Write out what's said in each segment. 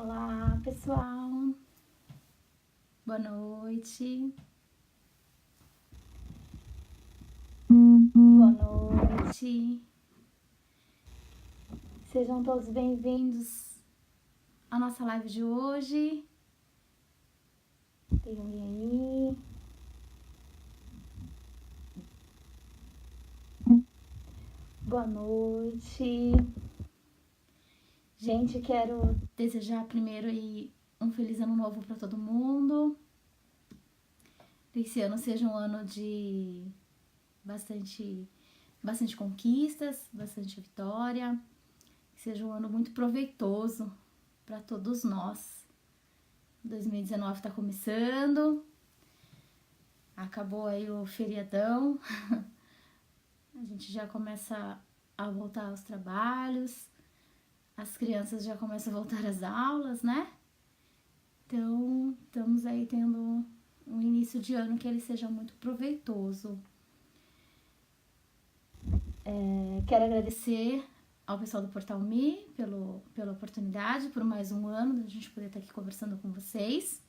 Olá, pessoal. Boa noite. Boa noite. Sejam todos bem-vindos à nossa live de hoje. Tem alguém aí? Boa noite. Gente, quero desejar primeiro aí um feliz ano novo para todo mundo. Que esse ano seja um ano de bastante conquistas, bastante vitória. Que seja um ano muito proveitoso para todos nós. 2019 tá começando. Acabou aí o feriadão. A gente já começa a voltar aos trabalhos. As crianças já começam a voltar às aulas, né? Então, estamos aí tendo um início de ano que ele seja muito proveitoso. Quero agradecer ao pessoal do Portal Me pela oportunidade, por mais um ano da gente poder estar aqui conversando com vocês.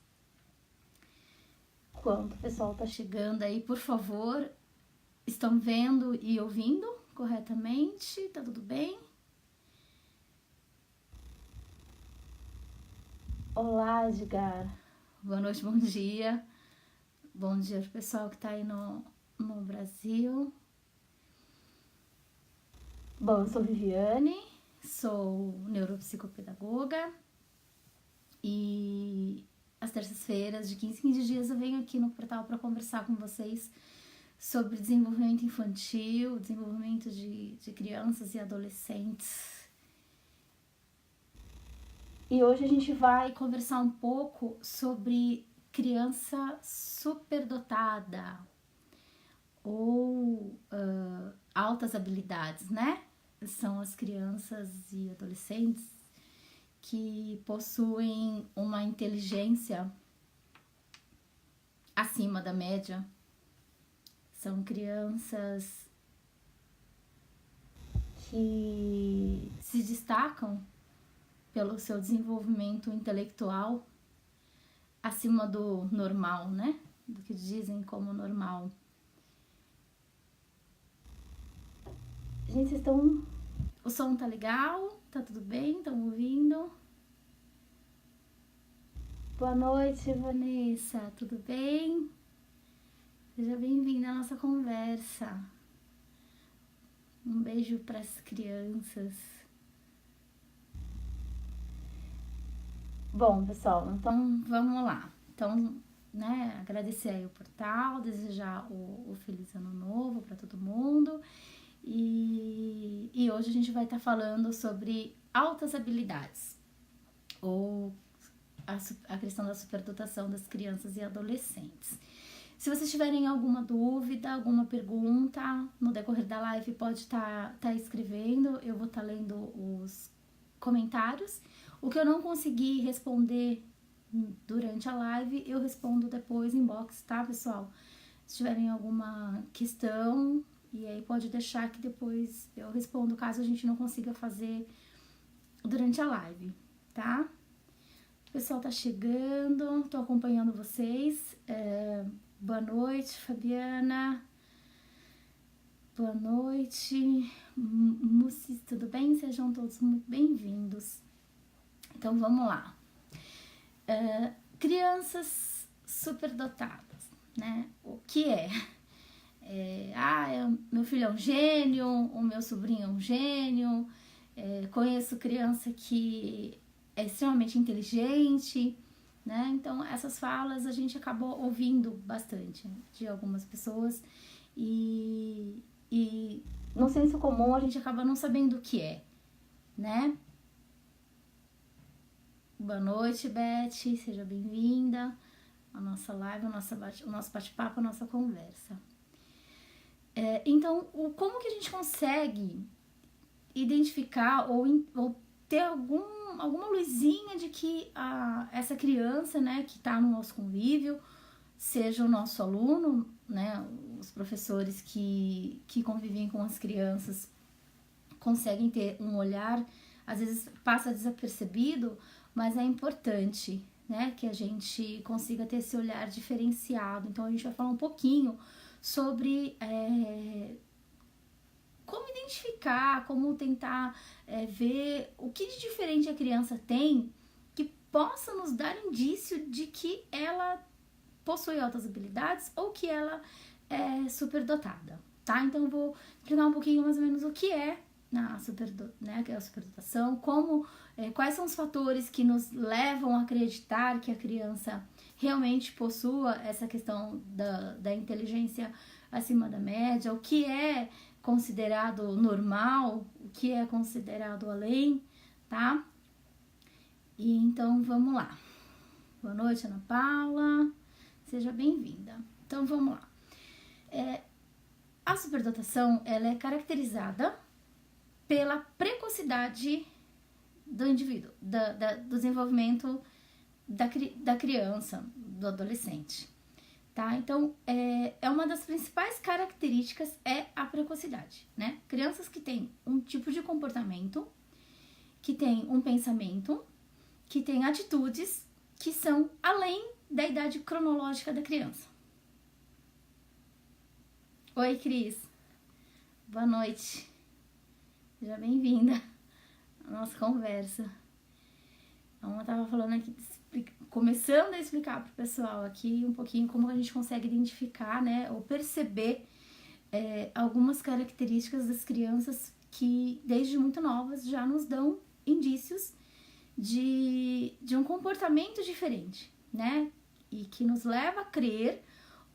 Enquanto o pessoal tá chegando aí, por favor, estão vendo e ouvindo corretamente? Tá tudo bem? Olá, Edgar. Boa noite, bom dia. Bom dia pro pessoal que tá aí no Brasil. Bom, eu sou Viviane, sou neuropsicopedagoga e às terças-feiras, de 15 em 15 dias, eu venho aqui no portal para conversar com vocês sobre desenvolvimento infantil, desenvolvimento de crianças e adolescentes. E hoje a gente vai conversar um pouco sobre criança superdotada ou altas habilidades, né? São as crianças e adolescentes que possuem uma inteligência acima da média. São crianças que se destacam pelo seu desenvolvimento intelectual acima do normal, né? Do que dizem como normal. Gente, vocês estão... O som tá legal? Tá tudo bem? Estão ouvindo? Boa noite, Vanessa. Tudo bem? Seja bem-vinda à nossa conversa. Um beijo para as crianças. Bom, pessoal, então vamos lá. Então, né, agradecer aí o portal, desejar o feliz ano novo para todo mundo. E hoje a gente vai estar falando sobre altas habilidades, ou a questão da superdotação das crianças e adolescentes. Se vocês tiverem alguma dúvida, alguma pergunta, no decorrer da live pode estar escrevendo, eu vou estar lendo os comentários. O que eu não conseguir responder durante a live, eu respondo depois em box, tá, pessoal? Se tiverem alguma questão, e aí pode deixar que depois eu respondo, caso a gente não consiga fazer durante a live, tá? O pessoal tá chegando, tô acompanhando vocês. Boa noite, Fabiana. Boa noite, Mussis, tudo bem? Sejam todos muito bem-vindos. Então, vamos lá. Crianças superdotadas, né? O que é? Meu filho é um gênio, o meu sobrinho é um gênio, conheço criança que é extremamente inteligente, né? Então, essas falas a gente acabou ouvindo bastante de algumas pessoas e no senso comum a gente acaba não sabendo o que é, né? Boa noite, Beth, seja bem-vinda à nossa live, ao nosso bate-papo, à nossa conversa. Então, como que a gente consegue identificar ou ter alguma luzinha de que essa criança, né, que está no nosso convívio, seja o nosso aluno, né, os professores que convivem com as crianças conseguem ter um olhar, às vezes passa desapercebido, mas é importante, né, que a gente consiga ter esse olhar diferenciado. Então a gente vai falar um pouquinho sobre como identificar, como tentar ver o que de diferente a criança tem que possa nos dar indício de que ela possui altas habilidades ou que ela é superdotada, tá? Então eu vou explicar um pouquinho mais ou menos o que é que é a superdotação, quais são os fatores que nos levam a acreditar que a criança realmente possua essa questão da inteligência acima da média, o que é considerado normal, o que é considerado além, tá? E então vamos lá. Boa noite, Ana Paula, seja bem-vinda. Então vamos lá. A superdotação, ela é caracterizada pela precocidade do indivíduo, do desenvolvimento da criança, do adolescente, tá? Então, uma das principais características é a precocidade, né? Crianças que têm um tipo de comportamento, que têm um pensamento, que têm atitudes que são além da idade cronológica da criança. Oi, Cris. Boa noite. Seja bem-vinda à nossa conversa. Então, eu estava falando aqui, começando a explicar para o pessoal aqui um pouquinho como a gente consegue identificar, né, ou perceber algumas características das crianças que, desde muito novas, já nos dão indícios de um comportamento diferente, né, e que nos leva a crer,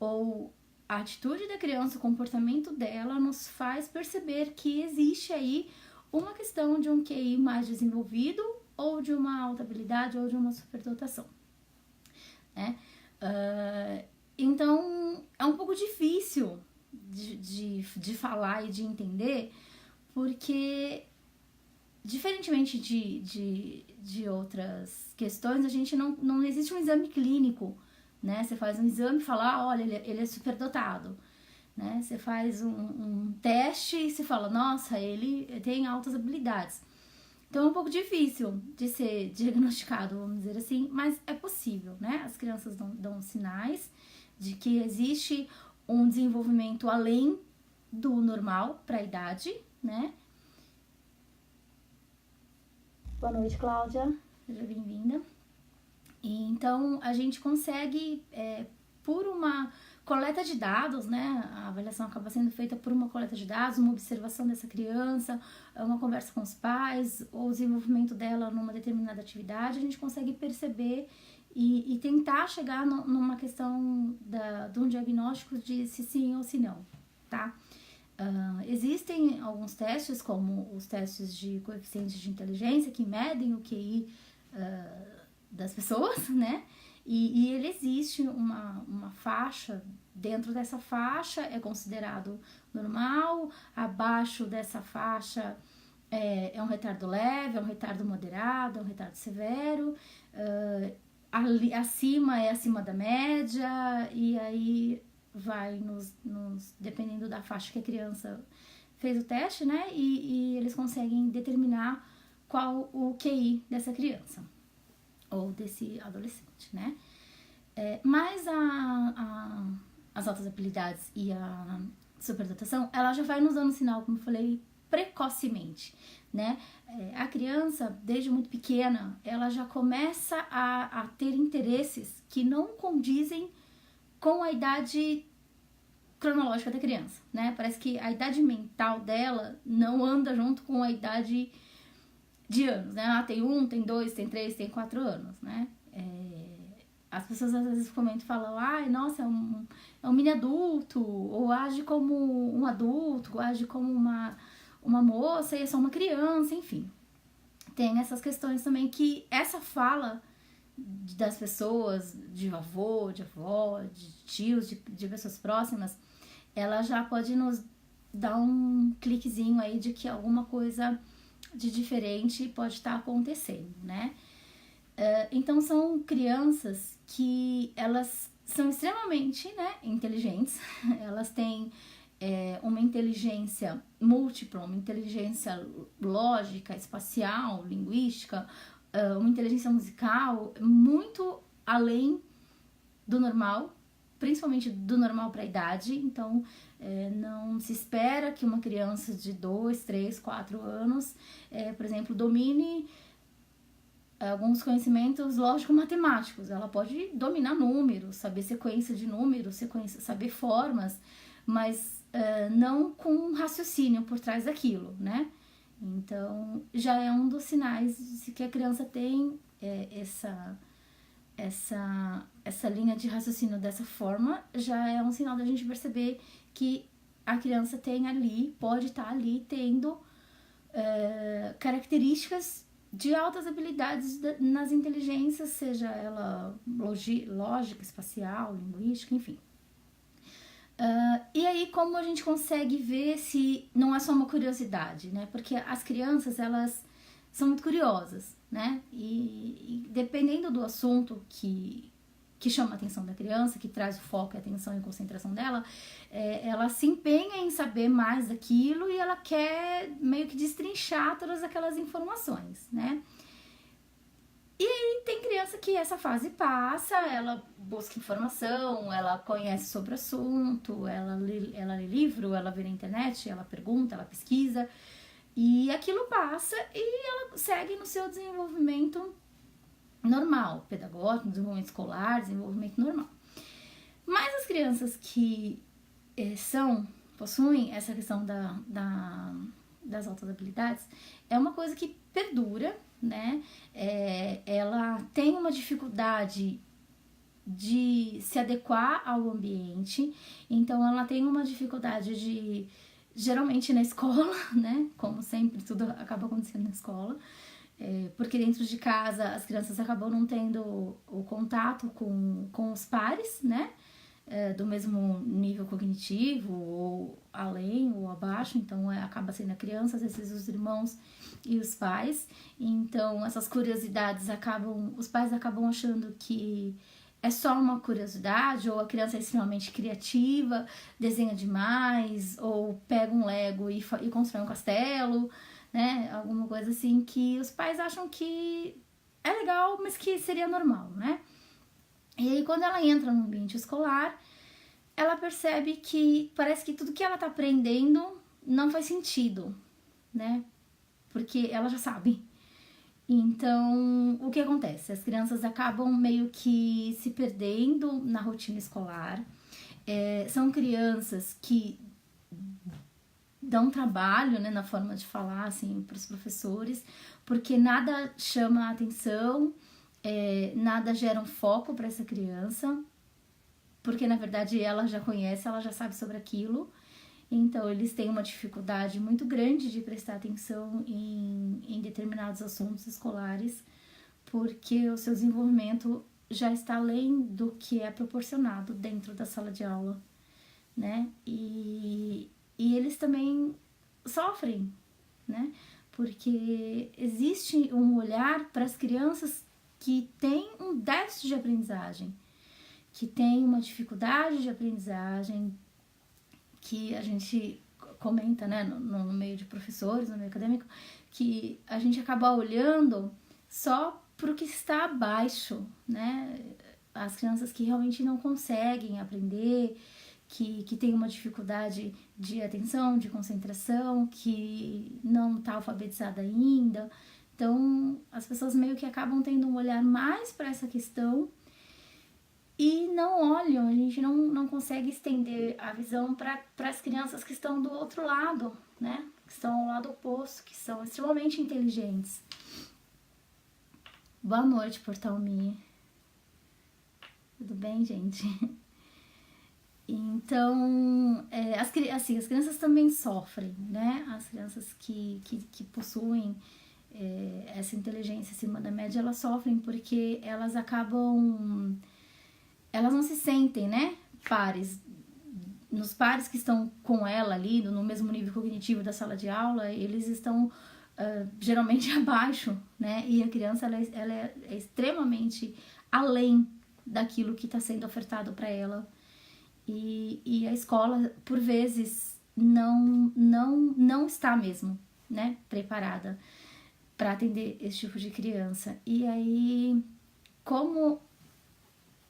ou a atitude da criança, o comportamento dela, nos faz perceber que existe aí uma questão de um QI mais desenvolvido, ou de uma alta habilidade, ou de uma superdotação, né? Então, é um pouco difícil de falar e de entender, porque, diferentemente de outras questões, a gente não existe um exame clínico, né? Você faz um exame e fala, olha, ele é superdotado, né? Você faz um teste e você fala, nossa, ele tem altas habilidades. Então é um pouco difícil de ser diagnosticado, vamos dizer assim, mas é possível, né? As crianças dão sinais de que existe um desenvolvimento além do normal para a idade, né? Boa noite, Cláudia, seja bem-vinda. E então a gente consegue, por uma coleta de dados, né? A avaliação acaba sendo feita por uma coleta de dados, uma observação dessa criança, uma conversa com os pais, ou o desenvolvimento dela numa determinada atividade, a gente consegue perceber e tentar chegar numa questão de um diagnóstico de se sim ou se não, tá? Existem alguns testes, como os testes de coeficientes de inteligência, que medem o QI das pessoas, né? E ele existe uma faixa, dentro dessa faixa é considerado normal, abaixo dessa faixa é um retardo leve, é um retardo moderado, é um retardo severo, acima é acima da média, e aí vai dependendo da faixa que a criança fez o teste, né? E eles conseguem determinar qual o QI dessa criança ou desse adolescente, né? Mas as altas habilidades e a superdotação, ela já vai nos dando sinal, como eu falei, precocemente, né? A criança, desde muito pequena, ela já começa a ter interesses que não condizem com a idade cronológica da criança, né? Parece que a idade mental dela não anda junto com a idade de anos, né? Tem 1, tem 2, tem 3, tem 4 anos, né? As pessoas às vezes comentam e falam, ai, nossa, é um mini adulto, ou age como um adulto, ou age como uma moça e é só uma criança, enfim. Tem essas questões também que essa fala das pessoas, de avô, de avó, de tios, de pessoas próximas, ela já pode nos dar um cliquezinho aí de que alguma coisa de diferente pode estar acontecendo, né? Então são crianças que elas são extremamente, né, inteligentes, elas têm uma inteligência múltipla, uma inteligência lógica, espacial, linguística, uma inteligência musical muito além do normal, principalmente do normal para a idade. Então, não se espera que uma criança de 2, 3, 4 anos, por exemplo, domine alguns conhecimentos lógico-matemáticos. Ela pode dominar números, saber sequência de números, saber formas, mas não com um raciocínio por trás daquilo, né? Então, já é um dos sinais de que a criança tem essa linha de raciocínio dessa forma. Já é um sinal da gente perceber que a criança pode estar ali tendo características de altas habilidades nas inteligências, seja ela lógica, espacial, linguística, enfim. E aí, como a gente consegue ver se não é só uma curiosidade, né? Porque as crianças, elas são muito curiosas, né? E dependendo do assunto que chama a atenção da criança, que traz o foco, a atenção e a concentração dela, ela se empenha em saber mais daquilo e ela quer meio que destrinchar todas aquelas informações, né? E aí tem criança que essa fase passa, ela busca informação, ela conhece sobre o assunto, ela lê livro, ela vê na internet, ela pergunta, ela pesquisa, e aquilo passa e ela segue no seu desenvolvimento normal, pedagógico, desenvolvimento escolar, desenvolvimento normal. Mas as crianças que possuem essa questão das altas habilidades, é uma coisa que perdura, né? Ela tem uma dificuldade de se adequar ao ambiente, então ela tem uma dificuldade de, geralmente na escola, né? Como sempre, tudo acaba acontecendo na escola, porque dentro de casa as crianças acabam não tendo o contato com os pares, né? Do mesmo nível cognitivo, ou além ou abaixo, então acaba sendo a criança, às vezes os irmãos e os pais. Então essas curiosidades os pais acabam achando que é só uma curiosidade, ou a criança é extremamente criativa, desenha demais, ou pega um Lego e constrói um castelo, né? Alguma coisa assim que os pais acham que é legal, mas que seria normal, né? E aí, quando ela entra no ambiente escolar, ela percebe que parece que tudo que ela tá aprendendo não faz sentido, né? Porque ela já sabe. Então, o que acontece? As crianças acabam meio que se perdendo na rotina escolar. São crianças que dão trabalho, né, na forma de falar, assim, para os professores, porque nada chama a atenção, nada gera um foco para essa criança, porque na verdade ela já conhece, ela já sabe sobre aquilo. Então eles têm uma dificuldade muito grande de prestar atenção em determinados assuntos escolares, porque o seu desenvolvimento já está além do que é proporcionado dentro da sala de aula, né? E eles também sofrem, né? Porque existe um olhar para as crianças que têm um déficit de aprendizagem, que tem uma dificuldade de aprendizagem, que a gente comenta, né, no meio de professores, no meio acadêmico, que a gente acaba olhando só para o que está abaixo, né? As crianças que realmente não conseguem aprender, que tem uma dificuldade de atenção, de concentração, que não está alfabetizada ainda. Então, as pessoas meio que acabam tendo um olhar mais para essa questão e não olham, a gente não consegue estender a visão para as crianças que estão do outro lado, né? Que estão ao lado oposto, que são extremamente inteligentes. Boa noite, Portal Me. Tudo bem, gente? Então, as crianças também sofrem, né? As crianças que possuem essa inteligência acima da média, elas sofrem porque elas não se sentem, né, pares. Nos pares que estão com ela ali, no mesmo nível cognitivo da sala de aula, eles estão geralmente abaixo, né? E a criança, ela é extremamente além daquilo que está sendo ofertado para ela. E a escola, por vezes, não está mesmo, né, preparada. para atender esse tipo de criança. E aí, como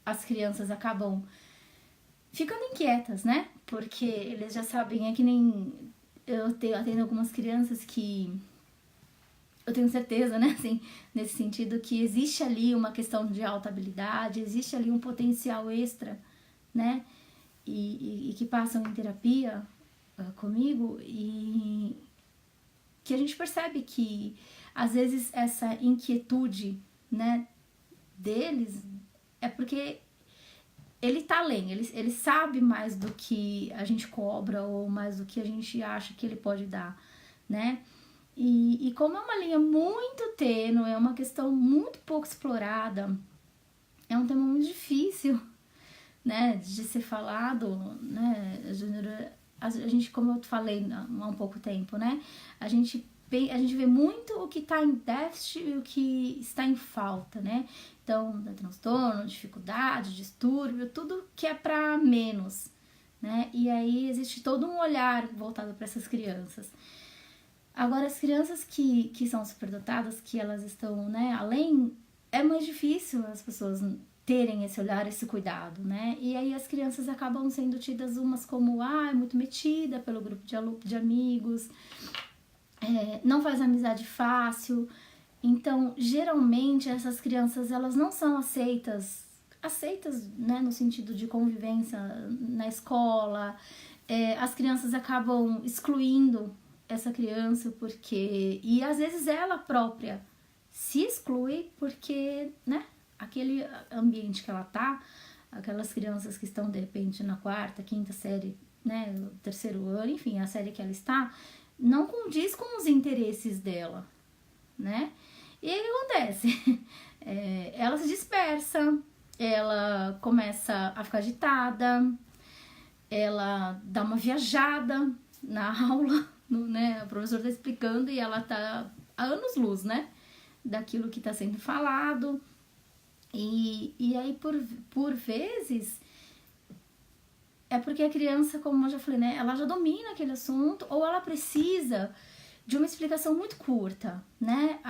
as crianças acabam ficando inquietas, né? Porque eles já sabem, é que nem atendo algumas crianças que eu tenho certeza, né, assim, nesse sentido, que existe ali uma questão de alta habilidade, existe ali um potencial extra, né, e que passam em terapia comigo, e que a gente percebe que, às vezes, essa inquietude, né, deles é porque ele tá além, ele sabe mais do que a gente cobra ou mais do que a gente acha que ele pode dar, né? E como é uma linha muito tênue, é uma questão muito pouco explorada, é um tema muito difícil, né, de ser falado, né, Júnior? A gente, como eu falei há um pouco tempo, né, a gente vê muito o que está em déficit e o que está em falta, né? Então, transtorno, dificuldade, distúrbio, tudo que é para menos, né? E aí existe todo um olhar voltado para essas crianças. Agora, as crianças que são superdotadas, que elas estão, né, além, é mais difícil as pessoas terem esse olhar, esse cuidado, né? E aí as crianças acabam sendo tidas umas como, é muito metida pelo grupo de amigos, não faz amizade fácil. Então, geralmente, essas crianças, elas não são aceitas, né, no sentido de convivência na escola. As crianças acabam excluindo essa criança porque... E às vezes ela própria se exclui porque, né, aquele ambiente que ela tá, aquelas crianças que estão, de repente, na quarta, quinta série, né, terceiro ano, enfim, a série que ela está, não condiz com os interesses dela, né? E aí o que acontece? Ela se dispersa, ela começa a ficar agitada, ela dá uma viajada na aula, né? O professor tá explicando e ela tá a anos-luz, né? Daquilo que tá sendo falado. E aí, por vezes, é porque a criança, como eu já falei, né? Ela já domina aquele assunto ou ela precisa de uma explicação muito curta, né?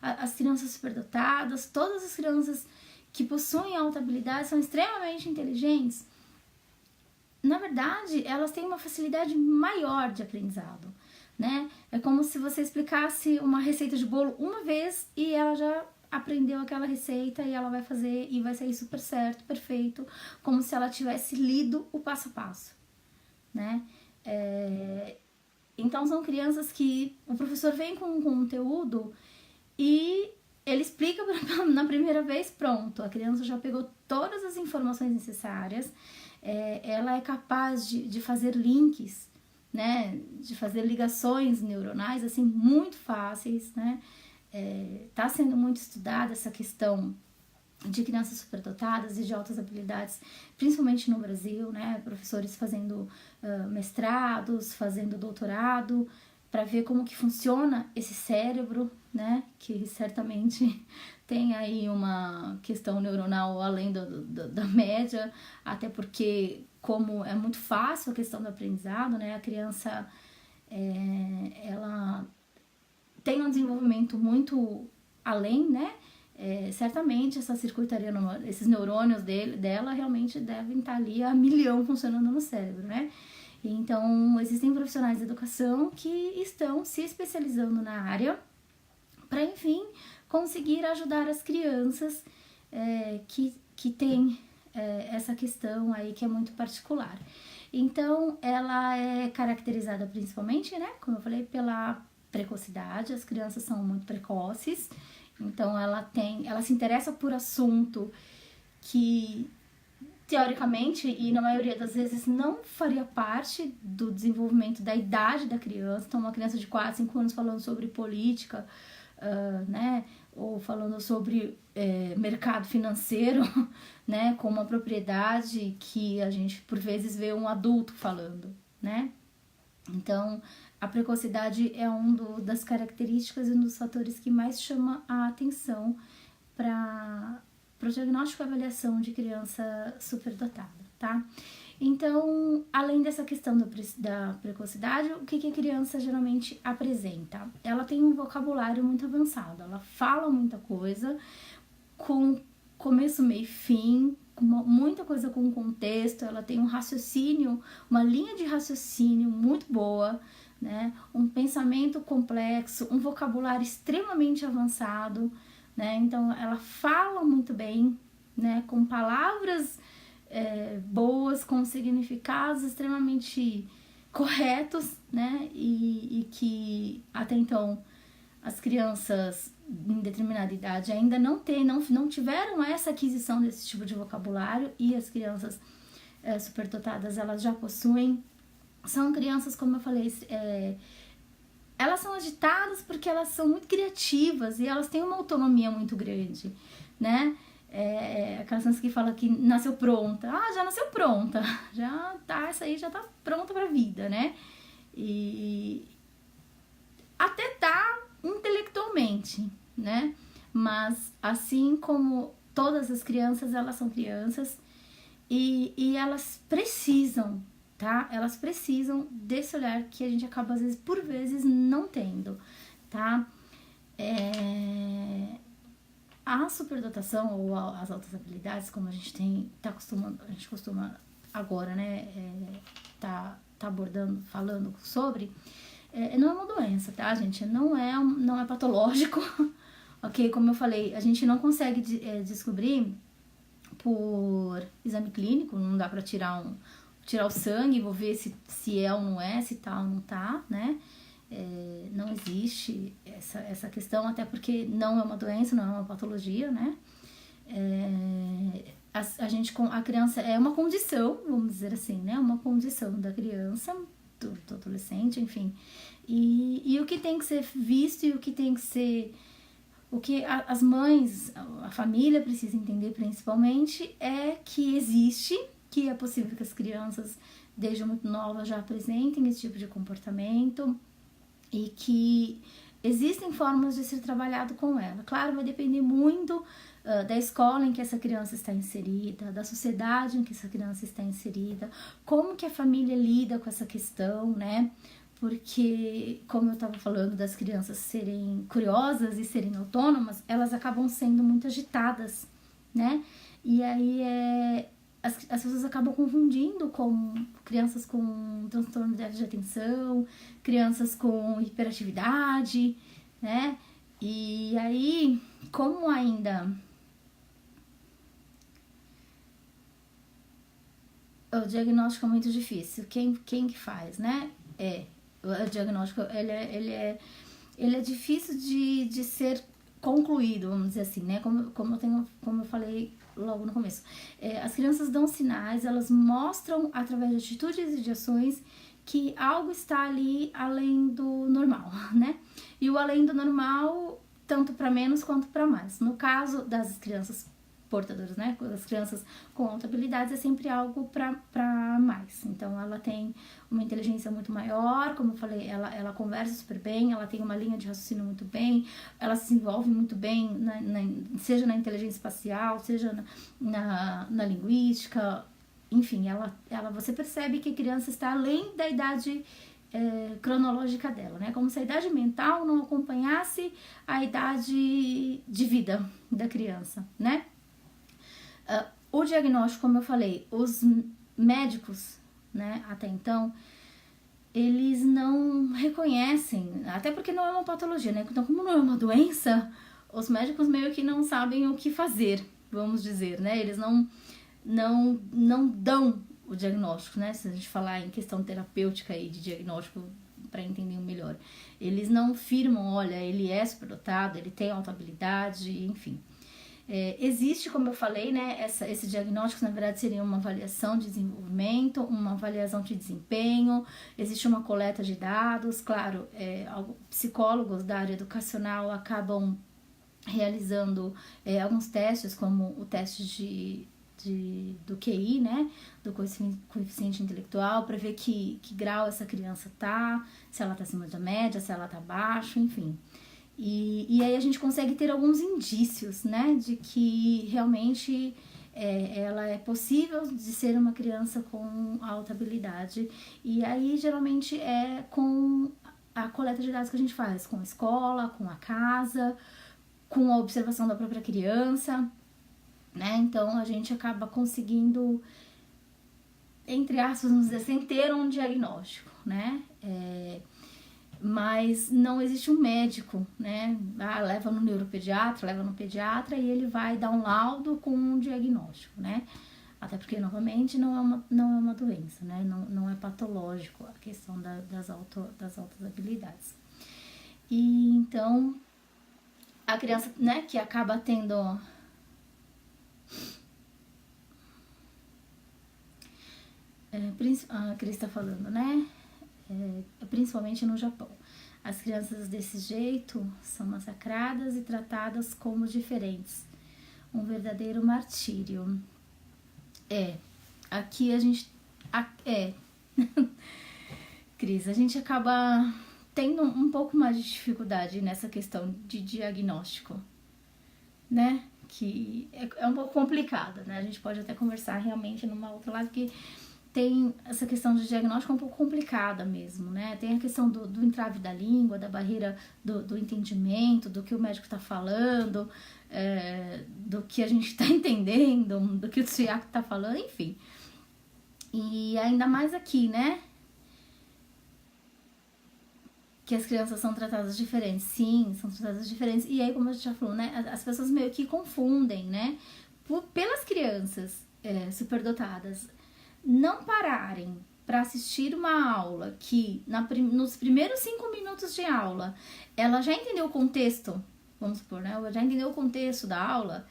As crianças superdotadas, todas as crianças que possuem alta habilidade são extremamente inteligentes. Na verdade, elas têm uma facilidade maior de aprendizado, né? É como se você explicasse uma receita de bolo uma vez e ela já aprendeu aquela receita e ela vai fazer e vai sair super certo, perfeito, como se ela tivesse lido o passo a passo, né? Então, são crianças que o professor vem com um conteúdo e ele explica na primeira vez, pronto. A criança já pegou todas as informações necessárias, ela é capaz de fazer links, né? De fazer ligações neuronais, assim, muito fáceis, né? Tá sendo muito estudada essa questão de crianças superdotadas e de altas habilidades, principalmente no Brasil, né? Professores fazendo mestrados, fazendo doutorado, para ver como que funciona esse cérebro, né? Que certamente tem aí uma questão neuronal além da média, até porque, como é muito fácil a questão do aprendizado, né? A criança, ela tem um desenvolvimento muito além, né? Certamente essa circuitaria, esses neurônios dela realmente devem estar ali a milhão funcionando no cérebro, né? Então, existem profissionais de educação que estão se especializando na área para, enfim, conseguir ajudar as crianças que têm essa questão aí que é muito particular. Então, ela é caracterizada principalmente, né, como eu falei, pela precocidade. As crianças são muito precoces, então ela se interessa por assunto que, teoricamente, e na maioria das vezes, não faria parte do desenvolvimento da idade da criança. Então, uma criança de 4, 5 anos falando sobre política, né, ou falando sobre mercado financeiro, né, com uma propriedade que a gente, por vezes, vê um adulto falando, né. Então, a precocidade é das características e um dos fatores que mais chama a atenção para o diagnóstico e avaliação de criança superdotada, tá? Então, além dessa questão da precocidade, o que a criança geralmente apresenta? Ela tem um vocabulário muito avançado, ela fala muita coisa, com começo, meio e fim, muita coisa com contexto, ela tem um raciocínio, uma linha de raciocínio muito boa, né? Um pensamento complexo, um vocabulário extremamente avançado, né? Então, ela fala muito bem, né? Com palavras boas, com significados extremamente corretos, né? E que até então as crianças em determinada idade ainda não tiveram essa aquisição desse tipo de vocabulário, e as crianças superdotadas, elas já possuem. São crianças, como eu falei, elas são agitadas porque elas são muito criativas e elas têm uma autonomia muito grande, né? Aquelas crianças que falam que nasceu pronta. Já nasceu pronta, já tá, essa aí já tá pronta pra vida, né? E até tá intelectualmente, né? Mas assim como todas as crianças, elas são crianças e elas precisam, tá? Elas precisam desse olhar que a gente acaba, às vezes, por vezes, não tendo, tá? A superdotação ou as altas habilidades, como a gente a gente costuma agora, né, tá abordando, falando sobre, não é uma doença, tá, gente? Não é patológico, ok? Como eu falei, a gente não consegue descobrir por exame clínico, não dá pra tirar o sangue, vou ver se é ou não é, se tá ou não tá, né? Não existe essa questão, até porque não é uma doença, não é uma patologia, né? A criança é uma condição, vamos dizer assim, né? Uma condição da criança, do adolescente, enfim. E o que tem que ser visto e o que tem que ser... O que as mães, a família precisa entender principalmente é que existe, que é possível que as crianças, desde muito novas, já apresentem esse tipo de comportamento e que existem formas de ser trabalhado com ela. Claro, vai depender muito da escola em que essa criança está inserida, da sociedade em que essa criança está inserida, como que a família lida com essa questão, né? Porque, como eu estava falando das crianças serem curiosas e serem autônomas, elas acabam sendo muito agitadas, né? E aí as pessoas acabam confundindo com crianças com transtorno de déficit de atenção, crianças com hiperatividade, né? E aí, como ainda o diagnóstico é muito difícil, quem que faz, né? O diagnóstico, ele é difícil de ser concluído, vamos dizer assim, né? Como eu falei logo no começo. As crianças dão sinais, elas mostram através de atitudes e de ações que algo está ali além do normal, né? E o além do normal, tanto para menos quanto para mais. No caso das crianças portadoras, né? Das crianças com alta habilidade, é sempre algo para mais. Então, ela tem uma inteligência muito maior, como eu falei, ela conversa super bem, ela tem uma linha de raciocínio muito bem, ela se desenvolve muito bem, seja na inteligência espacial, seja na linguística, enfim, você percebe que a criança está além da idade cronológica dela, né? Como se a idade mental não acompanhasse a idade de vida da criança, né? O diagnóstico, como eu falei, os médicos, né, até então, eles não reconhecem, até porque não é uma patologia, né? Então, como não é uma doença, os médicos meio que não sabem o que fazer, vamos dizer, né? Eles não dão o diagnóstico, né? Se a gente falar em questão terapêutica aí de diagnóstico para entender melhor, eles não firmam, olha, ele é superdotado, ele tem alta habilidade, enfim. Existe, como eu falei, né, esse diagnóstico, na verdade, seria uma avaliação de desenvolvimento, uma avaliação de desempenho, existe uma coleta de dados, claro, psicólogos da área educacional acabam realizando alguns testes, como o teste do QI, né, do coeficiente intelectual, para ver que grau essa criança tá, se ela tá acima da média, se ela tá abaixo, enfim. E aí a gente consegue ter alguns indícios, né, de que realmente ela é possível de ser uma criança com alta habilidade. E aí, geralmente, é com a coleta de dados que a gente faz, com a escola, com a casa, com a observação da própria criança, né? Então, a gente acaba conseguindo, entre aspas, vamos dizer assim, ter um diagnóstico, né? Mas não existe um médico, né? Leva no neuropediatra, leva no pediatra e ele vai dar um laudo com um diagnóstico, né? Até porque, novamente, não é uma doença, né? Não é patológico a questão das altas habilidades. E então, a criança, né, que acaba tendo... a Cris está falando, né? Principalmente no Japão. As crianças desse jeito são massacradas e tratadas como diferentes. Um verdadeiro martírio. Aqui a gente... Cris, a gente acaba tendo um pouco mais de dificuldade nessa questão de diagnóstico, né? Que é um pouco complicada, né? A gente pode até conversar realmente numa outra live, que tem essa questão de diagnóstico um pouco complicada mesmo, né? Tem a questão do entrave da língua, da barreira do entendimento, do que o médico tá falando, do que a gente tá entendendo, do que o Tsiako tá falando, enfim. E ainda mais aqui, né? Que as crianças são tratadas diferentes. Sim, são tratadas diferentes. E aí, como a gente já falou, né? As pessoas meio que confundem, né? Pelas crianças superdotadas não pararem para assistir uma aula que nos primeiros 5 minutos de aula ela já entendeu o contexto, vamos supor, né? Ela já entendeu o contexto da aula,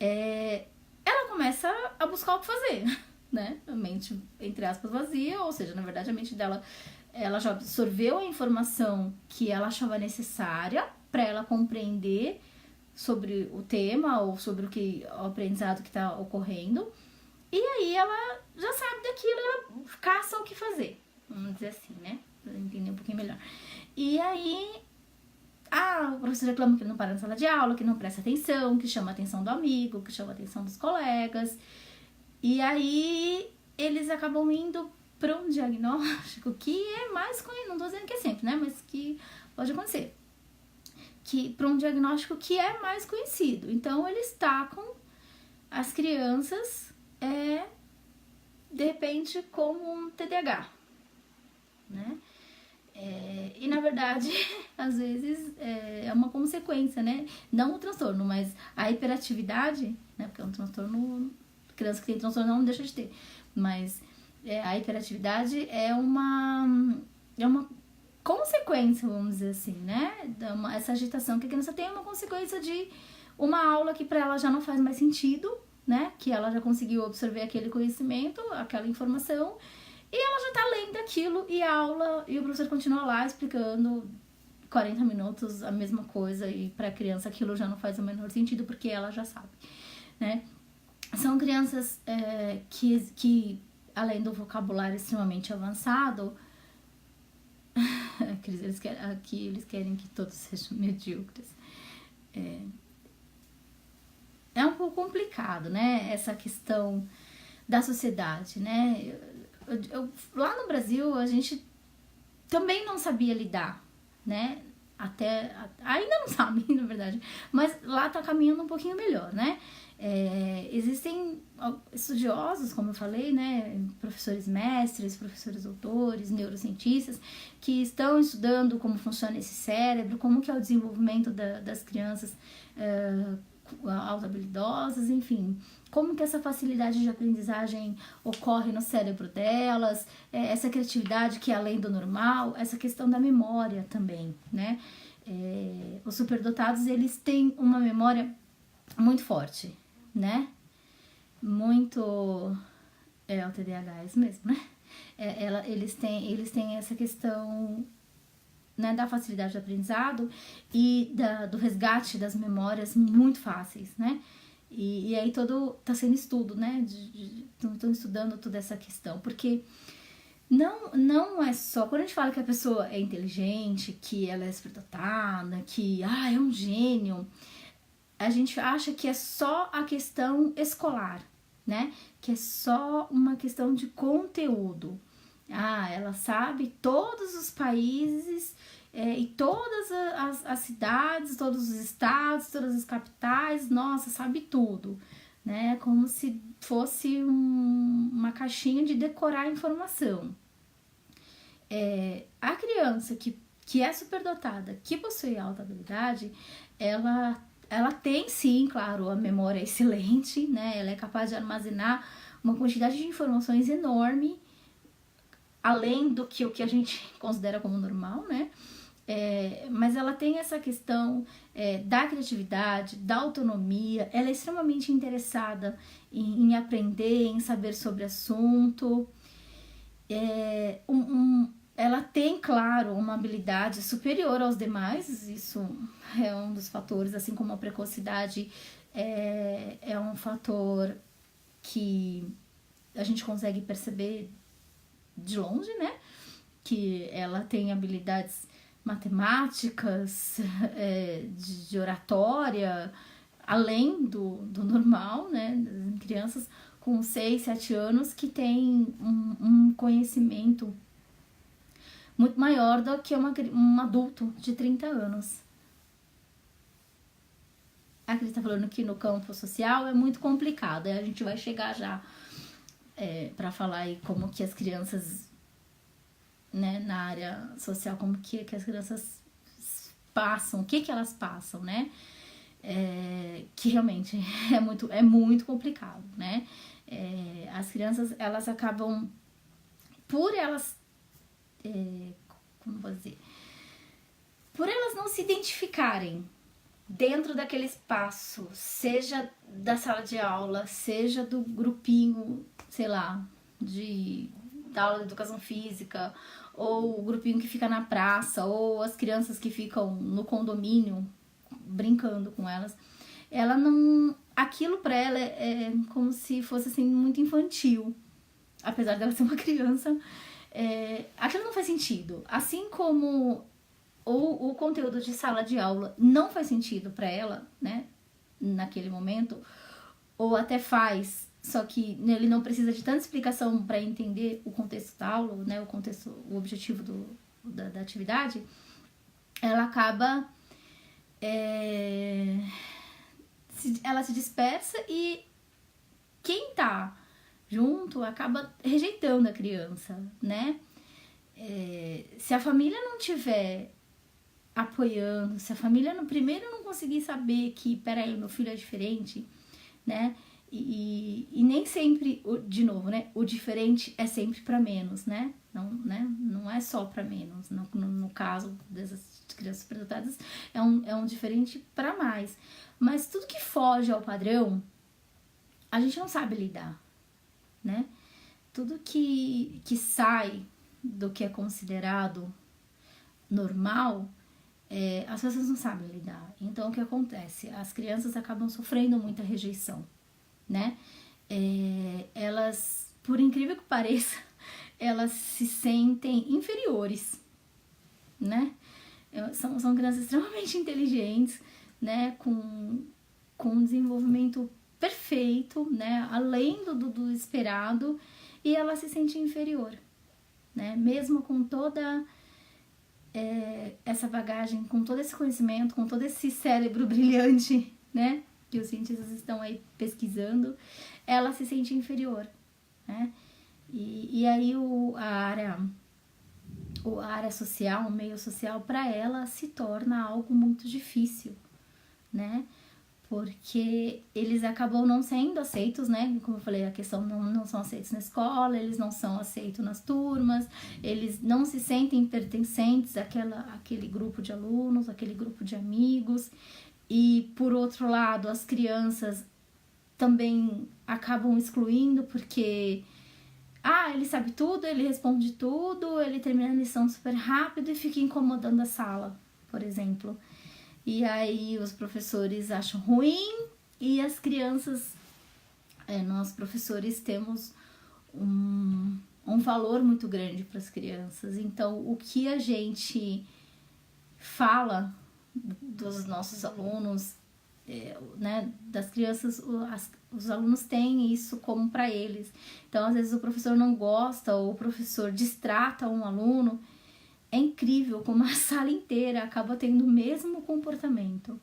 ela começa a buscar o que fazer, né? A mente, entre aspas, vazia, ou seja, na verdade a mente dela, ela já absorveu a informação que ela achava necessária para ela compreender sobre o tema ou sobre o aprendizado que está ocorrendo. E aí ela já sabe daquilo, ela caça o que fazer, vamos dizer assim, né? Pra entender um pouquinho melhor. E aí, o professor reclama que ele não para na sala de aula, que não presta atenção, que chama a atenção do amigo, que chama a atenção dos colegas. E aí, eles acabam indo para um diagnóstico que é mais conhecido, não tô dizendo que é sempre, né? Mas que pode acontecer. Para um diagnóstico que é mais conhecido. Então, eles tacam as crianças... de repente como um TDAH, né? E na verdade, às vezes é uma consequência, né? Não o transtorno, mas a hiperatividade, né? Porque é um transtorno, criança que tem transtorno não deixa de ter, mas a hiperatividade é uma consequência, vamos dizer assim, né? Essa agitação que a criança tem é uma consequência de uma aula que para ela já não faz mais sentido, né? Que ela já conseguiu absorver aquele conhecimento, aquela informação, e ela já tá lendo aquilo e a aula, e o professor continua lá explicando 40 minutos a mesma coisa, e pra criança aquilo já não faz o menor sentido porque ela já sabe, né? São crianças que além do vocabulário extremamente avançado, eles querem que todos sejam medíocres. É um pouco complicado, né? Essa questão da sociedade, né? Lá no Brasil, a gente também não sabia lidar, né? Ainda não sabe, na verdade. Mas lá tá caminhando um pouquinho melhor, né? Existem estudiosos, como eu falei, né? Professores mestres, professores doutores, neurocientistas, que estão estudando como funciona esse cérebro, como que é o desenvolvimento das crianças autohabilidosas, enfim, como que essa facilidade de aprendizagem ocorre no cérebro delas, essa criatividade que é além do normal, essa questão da memória também, né? Os superdotados, eles têm uma memória muito forte, né? Muito... o TDAH é isso mesmo, né? Eles têm essa questão... né, da facilidade de aprendizado e do resgate das memórias muito fáceis, né? E aí tá sendo estudo, né? Estão estudando toda essa questão, porque não é só... Quando a gente fala que a pessoa é inteligente, que ela é superdotada, que é um gênio, a gente acha que é só a questão escolar, né? Que é só uma questão de conteúdo. Ela sabe todos os países e todas as cidades, todos os estados, todas as capitais, nossa, sabe tudo, né? Como se fosse uma caixinha de decorar informação. A criança que é superdotada, que possui alta habilidade, ela tem sim, claro, a memória excelente, né? Ela é capaz de armazenar uma quantidade de informações enorme, além do que o que a gente considera como normal, né? Mas ela tem essa questão da criatividade, da autonomia, ela é extremamente interessada em aprender, em saber sobre assunto. Ela tem, claro, uma habilidade superior aos demais, isso é um dos fatores, assim como a precocidade é um fator que a gente consegue perceber de longe, né? Que ela tem habilidades matemáticas, de oratória, além do normal, né? Crianças com 6, 7 anos que têm um conhecimento muito maior do que um adulto de 30 anos. A Cris está falando que no campo social é muito complicado, a gente vai chegar já para falar aí como que as crianças, né, na área social, como que as crianças passam, o que elas passam, né? Que realmente é muito complicado, né? As crianças, elas acabam, por elas, como vou dizer, por elas não se identificarem dentro daquele espaço, seja da sala de aula, seja do grupinho, sei lá, da aula de educação física, ou o grupinho que fica na praça, ou as crianças que ficam no condomínio brincando com elas, ela não... Aquilo pra ela é como se fosse, assim, muito infantil. Apesar dela ser uma criança, aquilo não faz sentido. Assim como o conteúdo de sala de aula não faz sentido pra ela, né, naquele momento, ou até faz, só que ele não precisa de tanta explicação para entender o contexto da aula, né, o objetivo da atividade, ela acaba ela se dispersa e quem tá junto acaba rejeitando a criança, né? Se a família não tiver apoiando, se a família primeiro não conseguir saber que, peraí, meu filho é diferente, né? E nem sempre, de novo, né? O diferente é sempre para menos, né? Não é só para menos. No caso dessas crianças superdotadas, é um diferente para mais. Mas tudo que foge ao padrão, a gente não sabe lidar, né? Tudo que sai do que é considerado normal, as pessoas não sabem lidar. Então, o que acontece? As crianças acabam sofrendo muita rejeição, né? Elas, por incrível que pareça, elas se sentem inferiores, né? São crianças extremamente inteligentes, né? Com um desenvolvimento perfeito, né? Além do esperado, e ela se sente inferior, né? Mesmo com toda essa bagagem, com todo esse conhecimento, com todo esse cérebro brilhante, né? Que os cientistas estão aí pesquisando, ela se sente inferior, né? E aí a área social, o meio social, para ela se torna algo muito difícil, né? Porque eles acabam não sendo aceitos, né? Como eu falei, a questão não são aceitos na escola, eles não são aceitos nas turmas, eles não se sentem pertencentes àquele grupo de alunos, àquele grupo de amigos. E, por outro lado, as crianças também acabam excluindo porque... ele sabe tudo, ele responde tudo, ele termina a lição super rápido e fica incomodando a sala, por exemplo. E aí os professores acham ruim e as crianças... nós, professores, temos um valor muito grande para as crianças. Então, o que a gente fala dos nossos alunos né, das crianças, os alunos têm isso como para eles. Então, às vezes o professor não gosta ou o professor distrata um aluno. É incrível como a sala inteira acaba tendo o mesmo comportamento,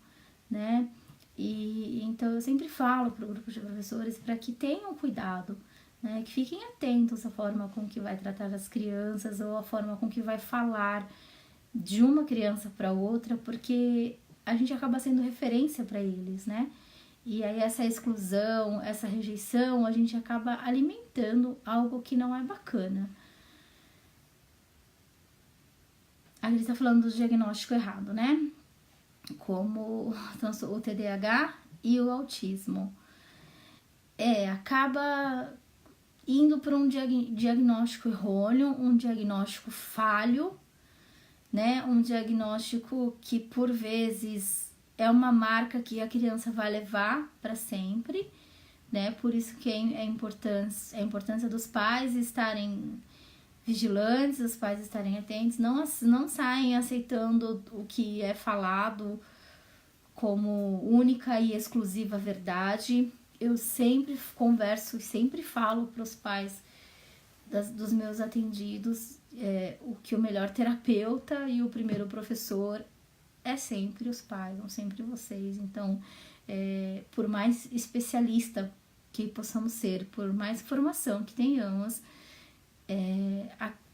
né? E então eu sempre falo para o grupo de professores para que tenham cuidado, né? Que fiquem atentos à forma com que vai tratar as crianças ou à forma com que vai falar de uma criança para outra, porque a gente acaba sendo referência para eles, né? E aí essa exclusão, essa rejeição, a gente acaba alimentando algo que não é bacana. A gente tá falando do diagnóstico errado, né? Como o TDAH e o autismo. Acaba indo para um diagnóstico errôneo, um diagnóstico falho, né? Um diagnóstico que por vezes é uma marca que a criança vai levar para sempre, né? Por isso que é a importância dos pais estarem vigilantes, os pais estarem atentos, não saem aceitando o que é falado como única e exclusiva verdade. Eu sempre converso e sempre falo para os pais dos meus atendidos o que o melhor terapeuta e o primeiro professor é sempre os pais, são sempre vocês. Então, por mais especialista que possamos ser, por mais formação que tenhamos,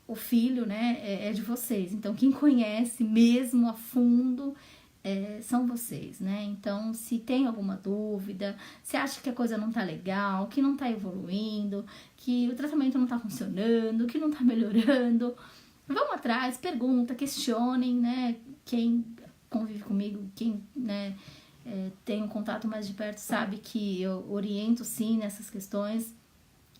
o filho, né, é de vocês. Então, quem conhece mesmo a fundo são vocês, né? Então, se tem alguma dúvida, se acha que a coisa não tá legal, que não tá evoluindo, que o tratamento não tá funcionando, que não tá melhorando, vão atrás, pergunta, questionem, né? Quem convive comigo, quem, né, tem um contato mais de perto sabe que eu oriento sim nessas questões,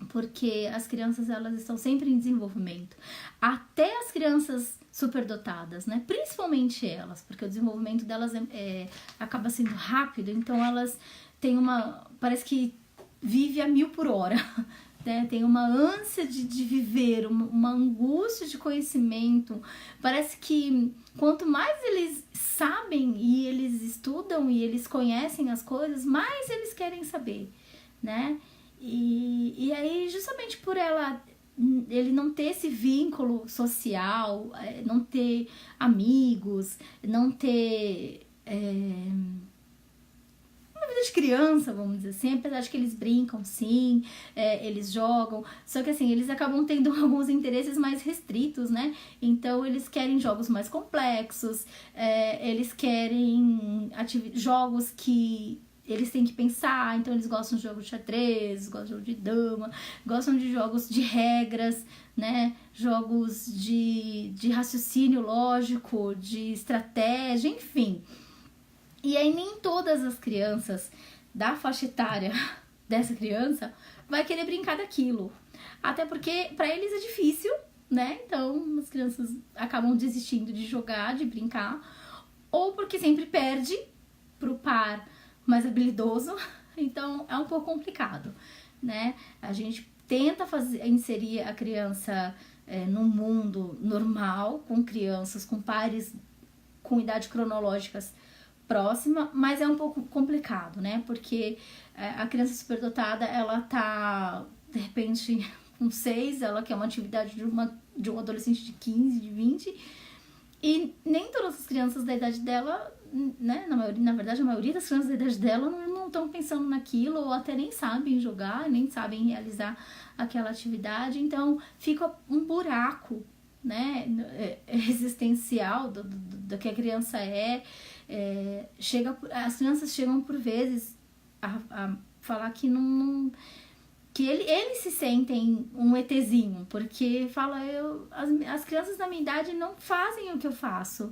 porque as crianças, elas estão sempre em desenvolvimento. Até as crianças superdotadas, né? Principalmente elas, porque o desenvolvimento delas acaba sendo rápido, então elas têm parece que vive a 1000 por hora, né? Tem uma ânsia de viver, uma angústia de conhecimento. Parece que quanto mais eles sabem e eles estudam e eles conhecem as coisas, mais eles querem saber, né? E aí, justamente por ele não ter esse vínculo social, não ter amigos, não ter uma vida de criança, vamos dizer assim, apesar de que eles brincam, sim, eles jogam, só que assim, eles acabam tendo alguns interesses mais restritos, né? Então, eles querem jogos mais complexos, eles querem jogos que eles têm que pensar, então eles gostam de jogos de xadrez, gostam de jogo de dama, gostam de jogos de regras, né? Jogos de raciocínio lógico, de estratégia, enfim. E aí nem todas as crianças da faixa etária dessa criança vai querer brincar daquilo. Até porque para eles é difícil, né? Então as crianças acabam desistindo de jogar, de brincar, ou porque sempre perde pro par mais habilidoso, então é um pouco complicado, né? A gente tenta inserir a criança num mundo normal, com crianças, com pares com idade cronológicas próxima, mas é um pouco complicado, né? Porque a criança superdotada, ela tá, de repente, com 6, ela quer uma atividade de um adolescente de 15, de 20, e nem todas as crianças da idade dela, né, na verdade a maioria das crianças da idade dela não estão pensando naquilo, ou até nem sabem jogar, nem sabem realizar aquela atividade, então fica um buraco, né, existencial do que a criança as crianças chegam por vezes a falar que que eles se sentem um ETzinho, porque fala, as crianças da minha idade não fazem o que eu faço,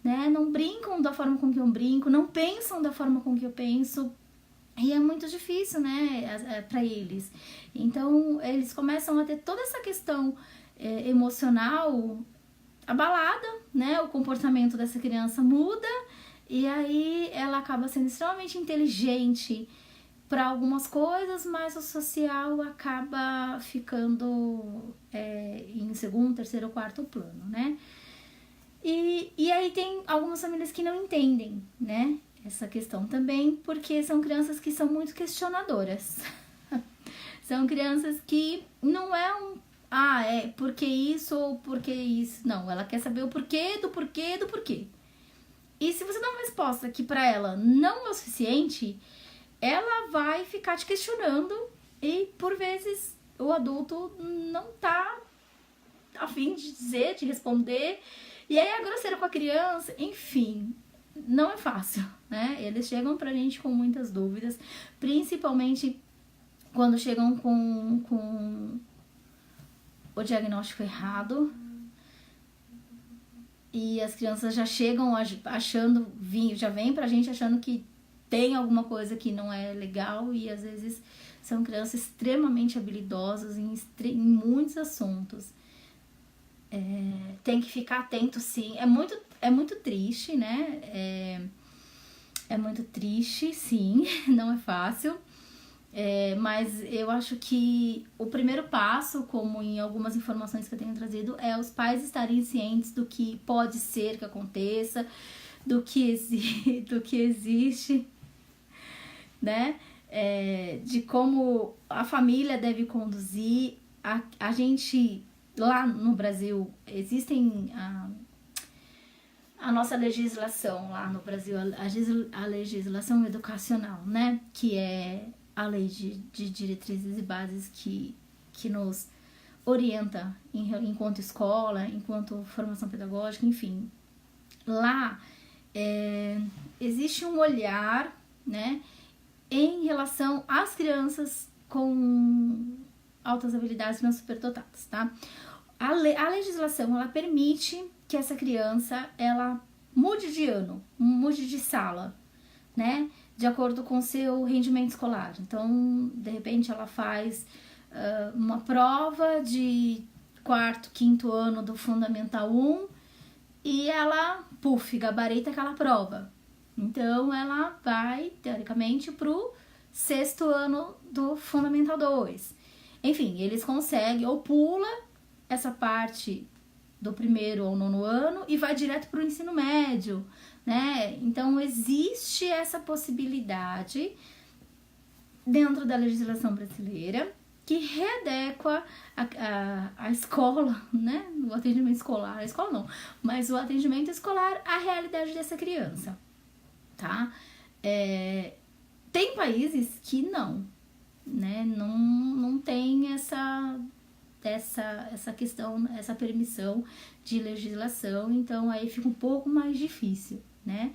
né? Não brincam da forma com que eu brinco, não pensam da forma com que eu penso, e é muito difícil, né, para eles. Então, eles começam a ter toda essa questão emocional abalada, né? O comportamento dessa criança muda, e aí ela acaba sendo extremamente inteligente para algumas coisas, mas o social acaba ficando em segundo, terceiro ou quarto plano, né? E aí tem algumas famílias que não entendem, né? essa questão também, porque são crianças que são muito questionadoras. São crianças que não é é porque isso ou porque isso. Não, ela quer saber o porquê do porquê do porquê. E se você dá uma resposta que pra ela não é o suficiente, ela vai ficar te questionando e por vezes o adulto não tá a fim de dizer, de responder. E aí é grosseiro com a criança, enfim, não é fácil, né? Eles chegam pra gente com muitas dúvidas, principalmente quando chegam com o diagnóstico errado. E as crianças já chegam achando, já vem pra gente achando que tem alguma coisa que não é legal, e às vezes são crianças extremamente habilidosas em muitos assuntos. Tem que ficar atento, sim. É muito triste, né? É muito triste, sim, não é fácil. Mas eu acho que o primeiro passo, como em algumas informações que eu tenho trazido, é os pais estarem cientes do que pode ser que aconteça, do que existe, né? De como a família deve conduzir. A gente, lá no Brasil, existem a nossa legislação lá no Brasil, a legislação educacional, né? Que é a lei de diretrizes e bases que nos orienta enquanto escola, enquanto formação pedagógica, enfim. Lá existe um olhar, né, em relação às crianças com altas habilidades não superdotadas, tá? A legislação, ela permite que essa criança, ela mude de ano, mude de sala, né? De acordo com seu rendimento escolar. Então, de repente, ela faz uma prova de quarto, quinto ano do Fundamental 1 e ela, gabarita aquela prova. Então, ela vai, teoricamente, pro sexto ano do Fundamental 2. Enfim, eles conseguem, ou pula essa parte do primeiro ao nono ano e vai direto pro ensino médio, né? Então, existe essa possibilidade dentro da legislação brasileira que readequa a escola, né? O atendimento escolar, a escola não, mas o atendimento escolar à realidade dessa criança, tá? Tem países que não, né? Não tem essa questão, essa permissão de legislação, então aí fica um pouco mais difícil, né?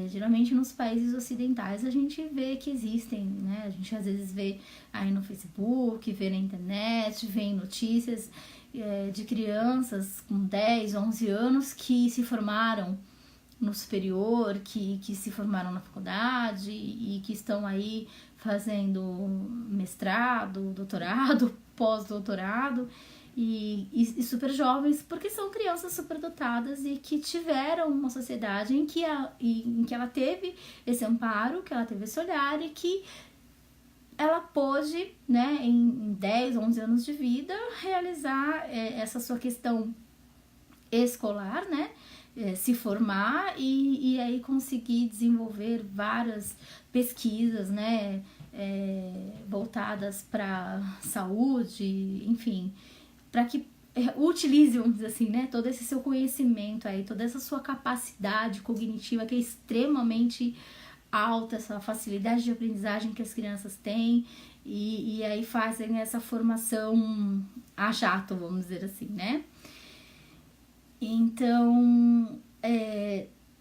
Geralmente nos países ocidentais a gente vê que existem, né? A gente às vezes vê aí no Facebook, vê na internet, vê em notícias de crianças com 10, 11 anos que se formaram no superior, que se formaram na faculdade e que estão aí fazendo mestrado, doutorado, pós-doutorado e super jovens, porque são crianças superdotadas e que tiveram uma sociedade em que ela teve esse amparo, que ela teve esse olhar e que ela pôde, né, em 10, 11 anos de vida, realizar essa sua questão escolar, né, se formar e aí conseguir desenvolver várias pesquisas, né, voltadas para saúde, enfim, para que utilize, vamos dizer assim, né, todo esse seu conhecimento aí, toda essa sua capacidade cognitiva que é extremamente alta, essa facilidade de aprendizagem que as crianças têm e aí fazem essa formação a jato, vamos dizer assim, né. Então,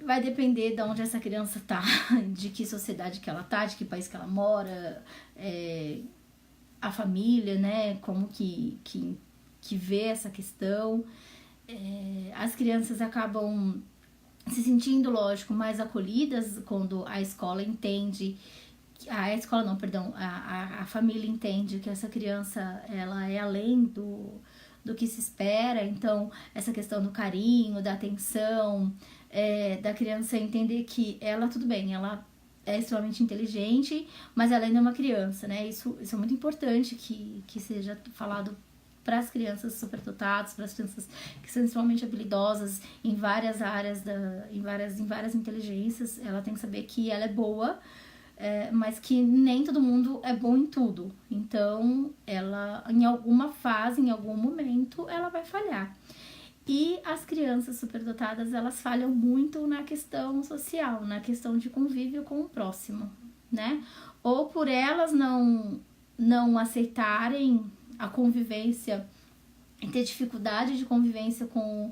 vai depender de onde essa criança tá, de que sociedade que ela tá, de que país que ela mora, a família, né, como que vê essa questão. As crianças acabam se sentindo, lógico, mais acolhidas quando a escola entende, a família entende que essa criança, ela é além do que se espera, então essa questão do carinho, da atenção, da criança entender que ela, tudo bem, ela é extremamente inteligente, mas ela ainda é uma criança, né? Isso é muito importante que seja falado para as crianças superdotadas, para as crianças que são extremamente habilidosas em várias áreas, em várias inteligências. Ela tem que saber que ela é boa, mas que nem todo mundo é bom em tudo. Então, ela, em alguma fase, em algum momento, ela vai falhar. E as crianças superdotadas, elas falham muito na questão social, na questão de convívio com o próximo, né? Ou por elas não aceitarem a convivência e ter dificuldade de convivência com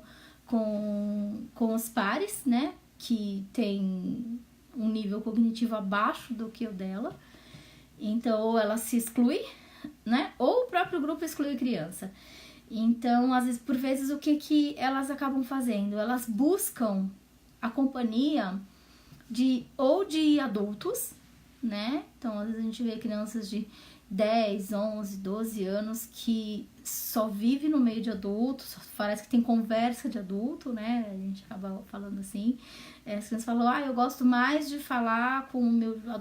os pares, né? Que tem um nível cognitivo abaixo do que o dela. Então, ou ela se exclui, né? Ou o próprio grupo exclui a criança. Então, às vezes, por vezes, o que elas acabam fazendo? Elas buscam a companhia de adultos, né? Então, às vezes a gente vê crianças de 10, 11, 12 anos que só vive no meio de adultos, parece que tem conversa de adulto, né? A gente acaba falando assim. As crianças falam, eu gosto mais de falar com o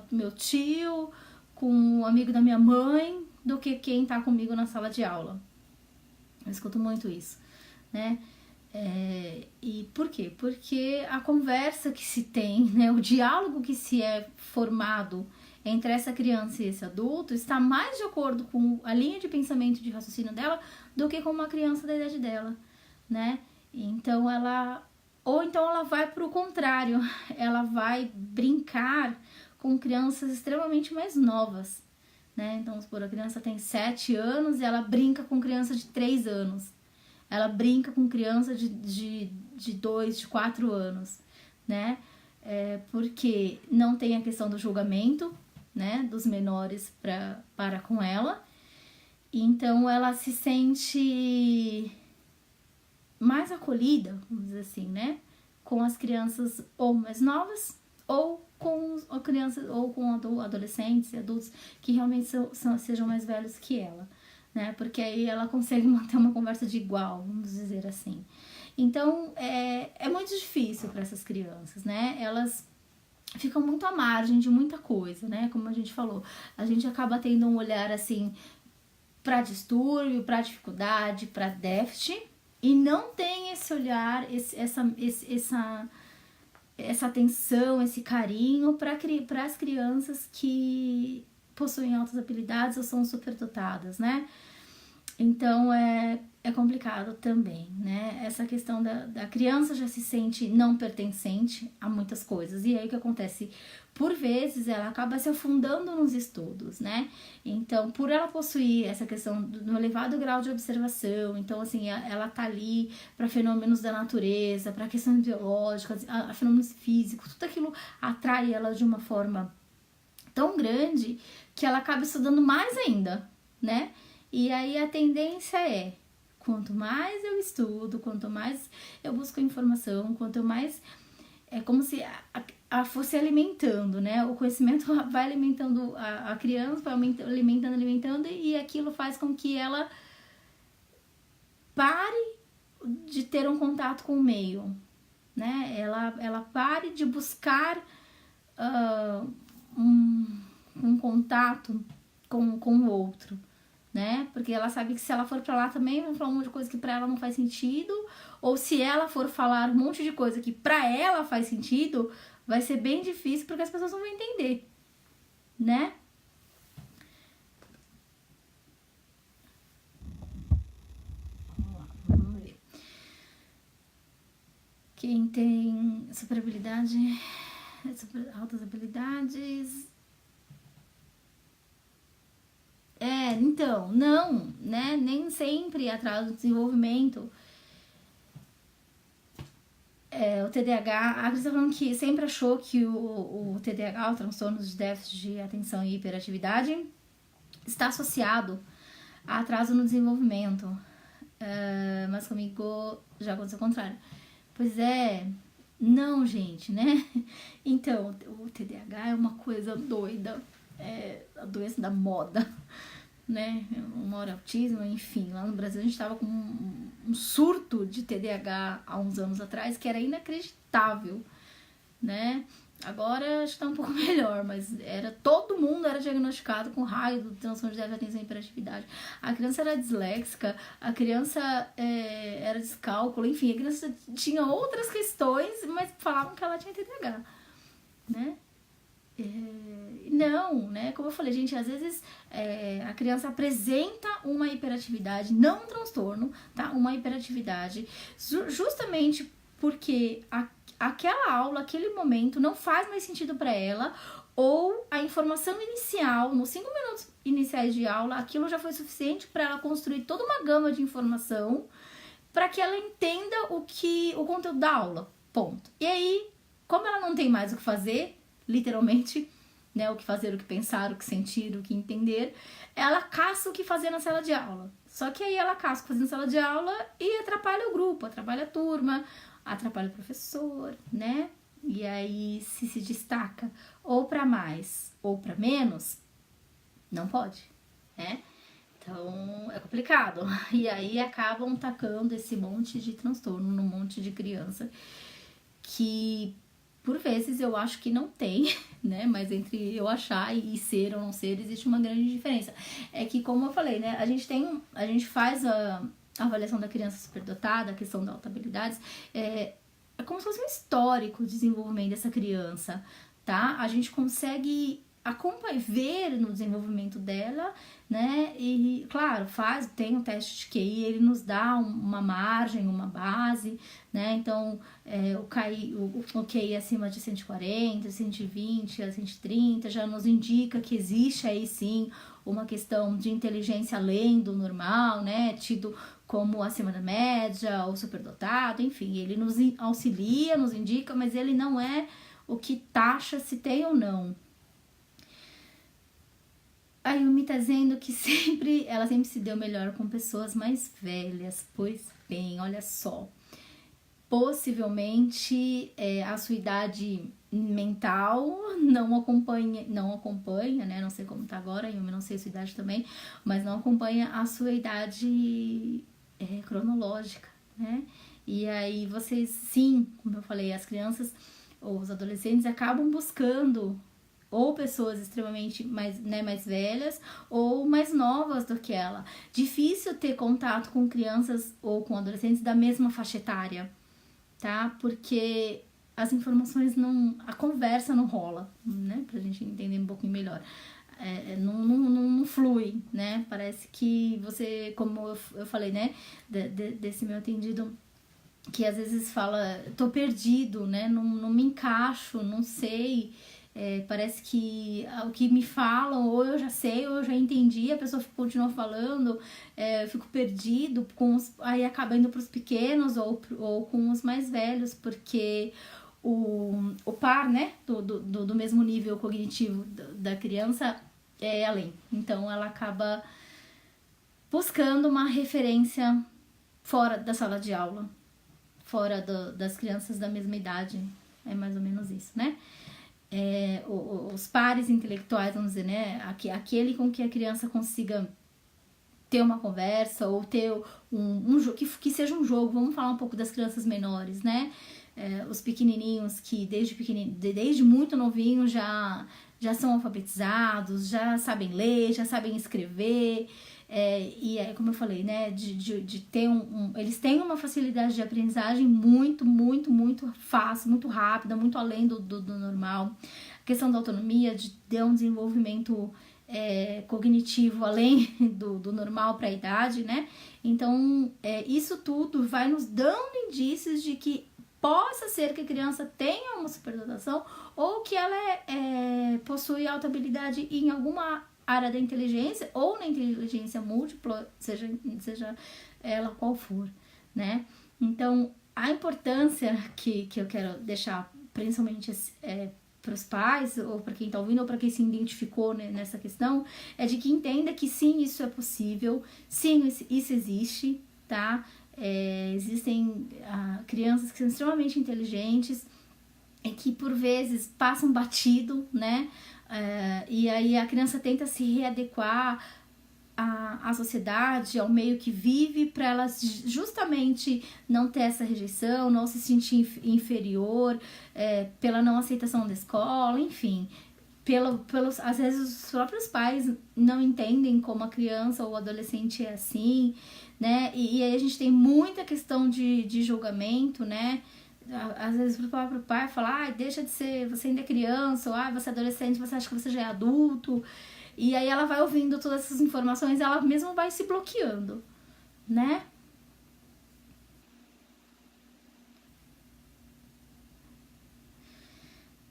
meu tio, com o amigo da minha mãe, do que quem tá comigo na sala de aula. Eu escuto muito isso, né? E por quê? Porque a conversa que se tem, né, o diálogo que se é formado entre essa criança e esse adulto está mais de acordo com a linha de pensamento e de raciocínio dela do que com uma criança da idade dela, né? Então ela vai para o contrário, ela vai brincar com crianças extremamente mais novas, né? Então, vamos supor, a criança tem 7 anos e ela brinca com criança de 3 anos. Ela brinca com criança de 2, de 4 anos, né? Porque não tem a questão do julgamento, né? Dos menores para com ela. Então, ela se sente mais acolhida, vamos dizer assim, né? Com as crianças ou mais novas ou com crianças ou com adolescentes e adultos que realmente sejam mais velhos que ela, né? Porque aí ela consegue manter uma conversa de igual, vamos dizer assim. Então, é muito difícil para essas crianças, né? Elas ficam muito à margem de muita coisa, né? Como a gente falou, a gente acaba tendo um olhar assim para distúrbio, para dificuldade, para déficit, e não tem esse olhar, essa atenção, esse carinho para as crianças que possuem altas habilidades ou são superdotadas, né? Então, é complicado também, né? Essa questão da criança já se sente não pertencente a muitas coisas. E aí, o que acontece? Por vezes, ela acaba se afundando nos estudos, né? Então, por ela possuir essa questão do elevado grau de observação, então, assim, ela tá ali para fenômenos da natureza, para questões biológicas, fenômenos físicos, tudo aquilo atrai ela de uma forma tão grande que ela acaba estudando mais ainda, né? E aí a tendência quanto mais eu estudo, quanto mais eu busco informação, quanto mais... É como se fosse alimentando, né? O conhecimento vai alimentando a criança, vai alimentando, e aquilo faz com que ela pare de ter um contato com o meio, né? Ela pare de buscar um contato com o outro, né? Porque ela sabe que se ela for pra lá também vão falar um monte de coisa que pra ela não faz sentido, ou se ela for falar um monte de coisa que pra ela faz sentido, vai ser bem difícil porque as pessoas não vão entender, né? Vamos ver. Quem tem altas habilidades... Então, não, né? Nem sempre atrasa o desenvolvimento. O TDAH, a Cris tá falando que sempre achou que o TDAH, o transtorno de déficit de atenção e hiperatividade, está associado a atraso no desenvolvimento. Mas comigo já aconteceu o contrário. Pois não, gente, né? Então, o TDAH é uma coisa doida. A doença da moda, né? Uma hora autismo, enfim. Lá no Brasil a gente tava com um surto de TDAH há uns anos atrás que era inacreditável, né? Agora acho que tá um pouco melhor, mas todo mundo era diagnosticado com raio do transtorno de déficit de atenção e hiperatividade. A criança era disléxica, a criança era descálculo, enfim, a criança tinha outras questões, mas falavam que ela tinha TDAH, né? Não, né? Como eu falei, gente, às vezes a criança apresenta uma hiperatividade, não um transtorno, tá? Uma hiperatividade, justamente porque aquela aula, aquele momento não faz mais sentido para ela, ou a informação inicial, nos 5 minutos iniciais de aula, aquilo já foi suficiente para ela construir toda uma gama de informação para que ela entenda o conteúdo da aula, ponto. E aí, como ela não tem mais o que fazer, literalmente, né, o que fazer, o que pensar, o que sentir, o que entender, ela caça o que fazer na sala de aula. Só que aí ela caça o que fazer na sala de aula e atrapalha o grupo, atrapalha a turma, atrapalha o professor, né? E aí se destaca ou para mais ou para menos, não pode, né? Então é complicado. E aí acabam tacando esse monte de transtorno num monte de criança que por vezes eu acho que não tem, né? Mas entre eu achar e ser ou não ser, existe uma grande diferença. É que, como eu falei, né? A gente faz a avaliação da criança superdotada, a questão da alta habilidades, é como se fosse um histórico de desenvolvimento dessa criança, tá? A gente consegue acompanhar, ver no desenvolvimento dela, né? E, claro, tem um teste de QI, ele nos dá uma margem, uma base, né? Então, o QI acima de 140, 120 a 130 já nos indica que existe aí sim uma questão de inteligência além do normal, né? Tido como acima da média ou superdotado, enfim, ele nos auxilia, nos indica, mas ele não é o que taxa se tem ou não. A Yumi tá dizendo que ela sempre se deu melhor com pessoas mais velhas. Pois bem, olha só. Possivelmente a sua idade mental não acompanha, né? Não sei como tá agora, Yumi, não sei a sua idade também, mas não acompanha a sua idade cronológica, né? E aí vocês, sim, como eu falei, as crianças ou os adolescentes acabam buscando ou pessoas extremamente mais velhas ou mais novas do que ela. Difícil ter contato com crianças ou com adolescentes da mesma faixa etária, tá? Porque as informações a conversa não rola, né? Pra gente entender um pouquinho melhor. Não flui, né? Parece que você, como eu falei, né? Desse meu atendido, que às vezes fala, tô perdido, né? Não me encaixo, não sei. Parece que o que me falam, ou eu já sei, ou eu já entendi, a pessoa continua falando, eu fico perdido, aí acaba indo para os pequenos ou com os mais velhos, porque o par, né, do mesmo nível cognitivo da criança é além. Então ela acaba buscando uma referência fora da sala de aula, fora das crianças da mesma idade. É mais ou menos isso, né? Os pares intelectuais, vamos dizer, né? Aquele com que a criança consiga ter uma conversa ou ter um jogo, que seja um jogo. Vamos falar um pouco das crianças menores, né? Os pequenininhos que desde muito novinho já são alfabetizados, já sabem ler, já sabem escrever. E é como eu falei, né, de ter eles têm uma facilidade de aprendizagem muito, muito, muito fácil, muito rápida, muito além do normal. A questão da autonomia, de ter um desenvolvimento cognitivo além do normal para a idade, né? Então, isso tudo vai nos dando indícios de que possa ser que a criança tenha uma superdotação ou que ela possui alta habilidade em alguma área da inteligência ou na inteligência múltipla, seja ela qual for, né? Então, a importância que eu quero deixar, principalmente para os pais, ou para quem está ouvindo, ou para quem se identificou, né, nessa questão, é de que entenda que sim, isso é possível, sim, isso existe, tá? Existem crianças que são extremamente inteligentes e que por vezes passam batido, né? E aí a criança tenta se readequar a sociedade, ao meio que vive, para ela justamente não ter essa rejeição, não se sentir inferior, pela não aceitação da escola, enfim. Às vezes os próprios pais não entendem como a criança ou o adolescente é assim, né? E aí a gente tem muita questão de julgamento, né? Às vezes o próprio pai fala, deixa de ser, você ainda é criança, ou você é adolescente, você acha que você já é adulto. E aí ela vai ouvindo todas essas informações, ela mesma vai se bloqueando, né?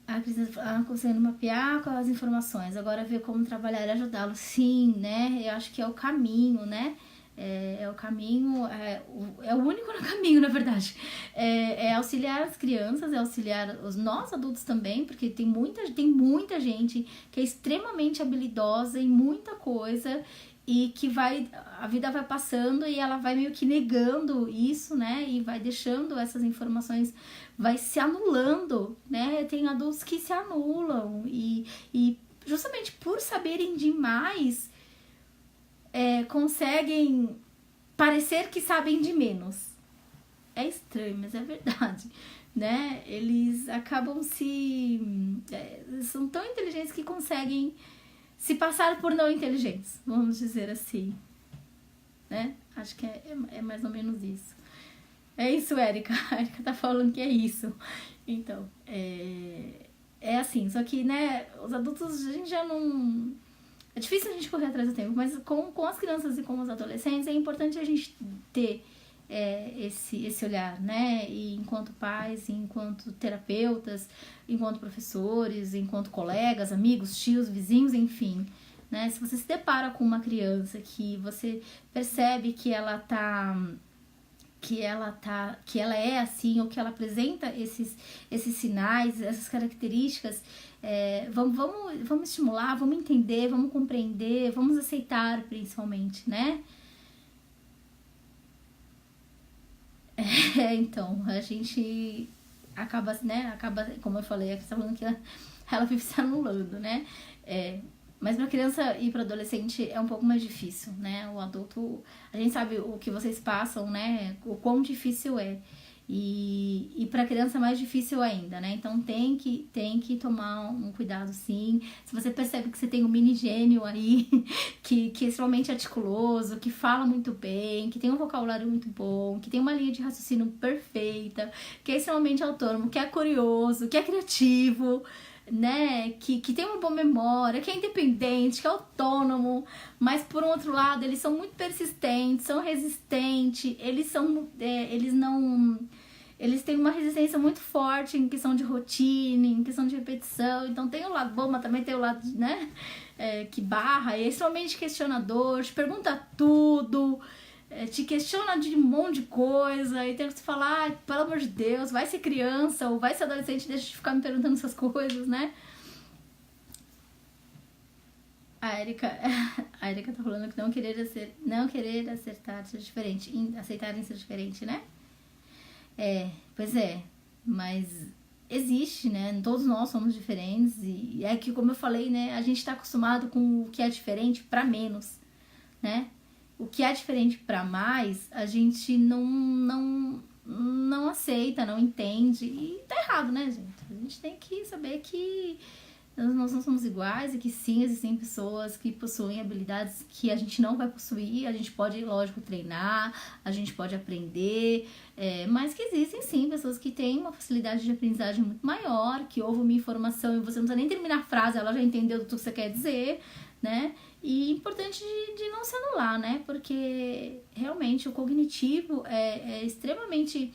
A Cristina conseguindo mapear com as informações, agora ver como trabalhar e ajudá-lo. Sim, né? Eu acho que é o caminho, né? É o caminho, é o único caminho, na verdade. É auxiliar as crianças, é auxiliar nós adultos também, porque tem muita gente que é extremamente habilidosa em muita coisa e que a vida vai passando e ela vai meio que negando isso, né? E vai deixando essas informações, vai se anulando, né? Tem adultos que se anulam e justamente por saberem demais, conseguem parecer que sabem de menos. É estranho, mas é verdade, né? Eles acabam são tão inteligentes que conseguem se passar por não inteligentes, vamos dizer assim, né? Acho que é mais ou menos isso. É isso, Érica. A Érica tá falando que é isso. Então, é assim, só que, né, os adultos a gente já não... É difícil a gente correr atrás do tempo, mas com as crianças e com os adolescentes é importante a gente ter esse olhar, né? E enquanto pais, enquanto terapeutas, enquanto professores, enquanto colegas, amigos, tios, vizinhos, enfim, né? Se você se depara com uma criança que você percebe que ela é assim, ou que ela apresenta esses sinais, essas características, vamos estimular, vamos entender, vamos compreender, vamos aceitar, principalmente, né? Então, a gente acaba, como eu falei, a questão falando que ela vive se anulando, né? Mas pra criança e pra adolescente é um pouco mais difícil, né? O adulto, a gente sabe o que vocês passam, né? O quão difícil é. E pra criança é mais difícil ainda, né? Então tem que tomar um cuidado, sim. Se você percebe que você tem um mini gênio aí, que é extremamente articuloso, que fala muito bem, que tem um vocabulário muito bom, que tem uma linha de raciocínio perfeita, que é extremamente autônomo, que é curioso, que é criativo, né, que tem uma boa memória, que é independente, que é autônomo, mas por um outro lado eles são muito persistentes, são resistentes, eles têm uma resistência muito forte em questão de rotina, em questão de repetição. Então tem o lado bom, mas também tem o lado, né, que barra, é extremamente questionador, te pergunta tudo, te questiona de um monte de coisa, e tem que se falar, pelo amor de Deus, vai ser criança ou vai ser adolescente, deixa de ficar me perguntando essas coisas, né? A Erika tá falando que não querer aceitar ser diferente, aceitarem ser diferente, né? Pois é, mas existe, né? Todos nós somos diferentes e é que, como eu falei, né? A gente tá acostumado com o que é diferente pra menos, né? O que é diferente para mais, a gente não aceita, não entende. E tá errado, né, gente? A gente tem que saber que nós não somos iguais e que sim, existem pessoas que possuem habilidades que a gente não vai possuir. A gente pode, lógico, treinar, a gente pode aprender, mas que existem sim pessoas que têm uma facilidade de aprendizagem muito maior, que ouvem uma informação e você não precisa nem terminar a frase, ela já entendeu tudo que você quer dizer, né? E importante de não se anular, né? Porque realmente o cognitivo é extremamente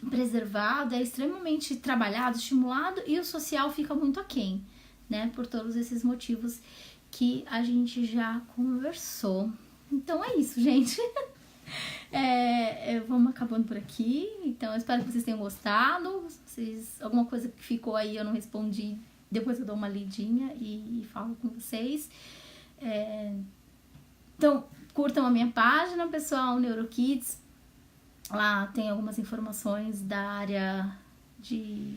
preservado, é extremamente trabalhado, estimulado, e o social fica muito aquém, né? Por todos esses motivos que a gente já conversou. Então é isso, gente. Vamos acabando por aqui. Então eu espero que vocês tenham gostado. Alguma coisa que ficou aí eu não respondi, depois eu dou uma lidinha e falo com vocês. Então, curtam a minha página, pessoal, NeuroKids. Lá tem algumas informações da área de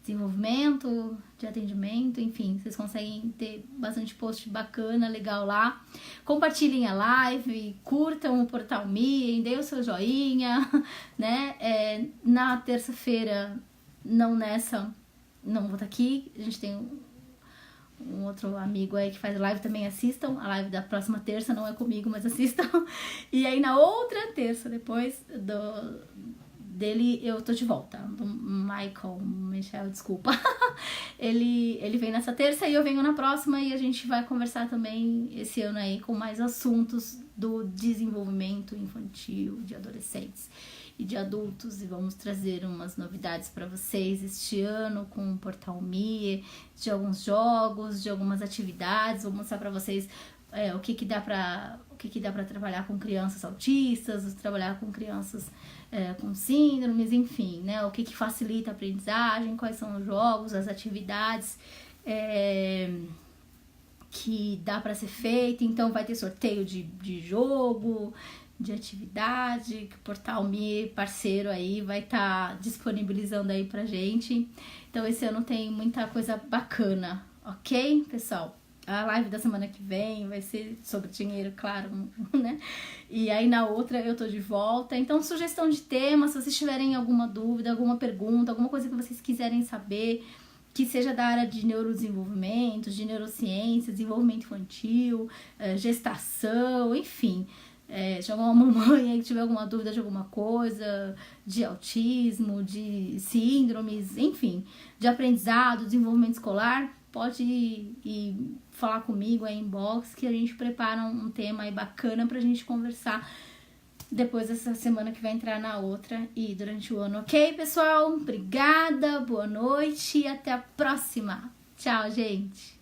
desenvolvimento, de atendimento, enfim, vocês conseguem ter bastante post bacana, legal lá. Compartilhem a live, curtam o Portal Me, deem o seu joinha, né? Na terça-feira, não vou estar aqui, a gente tem um outro amigo aí que faz live, também assistam. A live da próxima terça não é comigo, mas assistam. E aí na outra terça, depois dele, eu tô de volta. Do Michel, desculpa. ele vem nessa terça e eu venho na próxima, e a gente vai conversar também esse ano aí com mais assuntos do desenvolvimento infantil, de adolescentes e de adultos, e vamos trazer umas novidades para vocês este ano com o Portal Me, de alguns jogos, de algumas atividades. Vou mostrar para vocês o que dá para trabalhar com crianças autistas, trabalhar com crianças com síndromes, enfim, né? O que facilita a aprendizagem, quais são os jogos, as atividades que dá para ser feito. Então vai ter sorteio de jogo, de atividade, que o Portal Me, parceiro aí, vai estar disponibilizando aí pra gente. Então esse ano tem muita coisa bacana, ok, pessoal? A live da semana que vem vai ser sobre dinheiro, claro, né? E aí na outra eu tô de volta. Então, sugestão de tema, se vocês tiverem alguma dúvida, alguma pergunta, alguma coisa que vocês quiserem saber, que seja da área de neurodesenvolvimento, de neurociência, desenvolvimento infantil, gestação, enfim. Se alguma mamãe aí que tiver alguma dúvida de alguma coisa, de autismo, de síndromes, enfim, de aprendizado, desenvolvimento escolar, pode ir falar comigo aí, inbox, que a gente prepara um tema aí bacana pra gente conversar depois dessa semana que vai entrar na outra e durante o ano, ok, pessoal? Obrigada, boa noite e até a próxima. Tchau, gente!